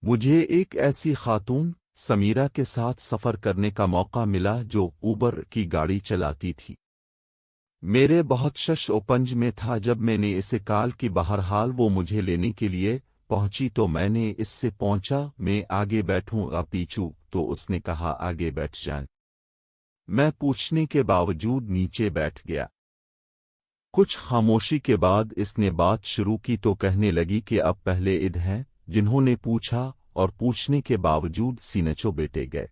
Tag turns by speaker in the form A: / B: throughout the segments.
A: مجھے ایک ایسی خاتون سمیرہ کے ساتھ سفر کرنے کا موقع ملا جو اوبر کی گاڑی چلاتی تھی۔ میرے بہت شش و پنج میں تھا جب میں نے اسے کال کی، بہرحال وہ مجھے لینے کے لیے پہنچی تو میں نے اس سے پوچھا میں آگے بیٹھوں یا پیچھے، تو اس نے کہا آگے بیٹھ جائیں۔ میں پوچھنے کے باوجود نیچے بیٹھ گیا۔ کچھ خاموشی کے بعد اس نے بات شروع کی تو کہنے لگی کہ اب پہلے عید ہیں جنہوں نے پوچھا اور پوچھنے کے باوجود سینچو بیٹے گئے۔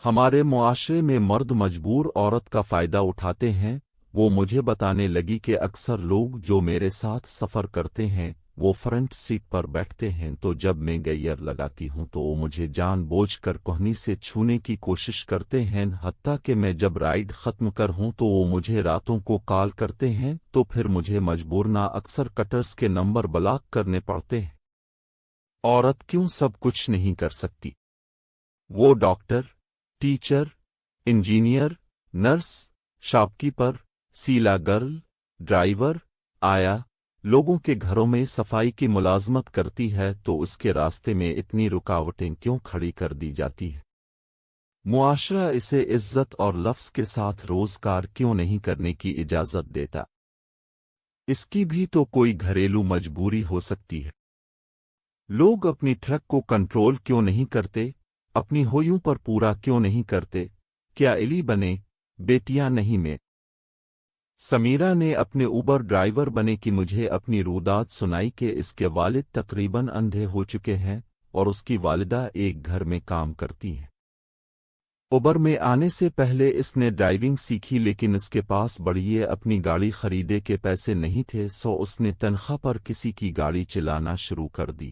A: ہمارے معاشرے میں مرد مجبور عورت کا فائدہ اٹھاتے ہیں۔ وہ مجھے بتانے لگی کہ اکثر لوگ جو میرے ساتھ سفر کرتے ہیں وہ فرنٹ سیٹ پر بیٹھتے ہیں، تو جب میں گیئر لگاتی ہوں تو وہ مجھے جان بوجھ کر کوہنی سے چھونے کی کوشش کرتے ہیں، حتیٰ کہ میں جب رائڈ ختم کر ہوں تو وہ مجھے راتوں کو کال کرتے ہیں تو پھر مجھے مجبورنہ اکثر کٹرز کے نمبر بلاک کرنے پڑتے ہیں۔ عورت کیوں سب کچھ نہیں کر سکتی؟ وہ doctor, teacher, engineer, nurse, shopkeeper, sales girl, driver, آیا لوگوں کے گھروں میں صفائی کی ملازمت کرتی ہے، تو اس کے راستے میں اتنی رکاوٹیں کیوں کھڑی کر دی جاتی ہیں؟ معاشرہ اسے عزت اور لفظ کے ساتھ روزگار کیوں نہیں کرنے کی اجازت دیتا؟ اس کی بھی تو کوئی گھریلو مجبوری ہو سکتی ہے۔ لوگ اپنی ٹرک کو کنٹرول کیوں نہیں کرتے؟ اپنی ہویوں پر پورا کیوں نہیں کرتے؟ کیا علی بنے بیٹیاں نہیں میں؟ سمیرہ نے اپنے اوبر ڈرائیور بنے کی مجھے اپنی روداد سنائی کہ اس کے والد تقریباً اندھے ہو چکے ہیں اور اس کی والدہ ایک گھر میں کام کرتی ہیں۔ اوبر میں آنے سے پہلے اس نے ڈرائیونگ سیکھی، لیکن اس کے پاس بڑھئے اپنی گاڑی خریدے کے پیسے نہیں تھے، سو اس نے تنخواہ پر کسی کی گاڑی چلانا شروع کر دی۔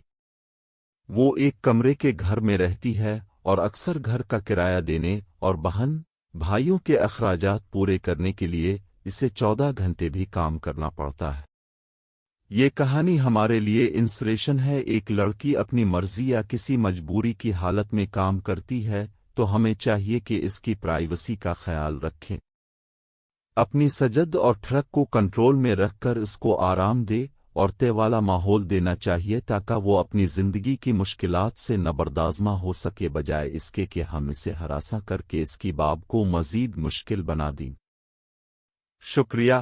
A: وہ ایک کمرے کے گھر میں رہتی ہے اور اکثر گھر کا کرایہ دینے اور بہن بھائیوں کے اخراجات پورے کرنے کے لیے اسے 14 گھنٹے بھی کام کرنا پڑتا ہے۔ یہ کہانی ہمارے لیے انسپریشن ہے۔ ایک لڑکی اپنی مرضی یا کسی مجبوری کی حالت میں کام کرتی ہے تو ہمیں چاہیے کہ اس کی پرائیویسی کا خیال رکھیں، اپنی سجد اور ٹرک کو کنٹرول میں رکھ کر اس کو آرام دے اور طے والا ماحول دینا چاہیے تاکہ وہ اپنی زندگی کی مشکلات سے نبردآزمہ ہو سکے، بجائے اس کے کہ ہم اسے ہراساں کر کے اس کی باب کو مزید مشکل بنا دیں۔ شکریہ۔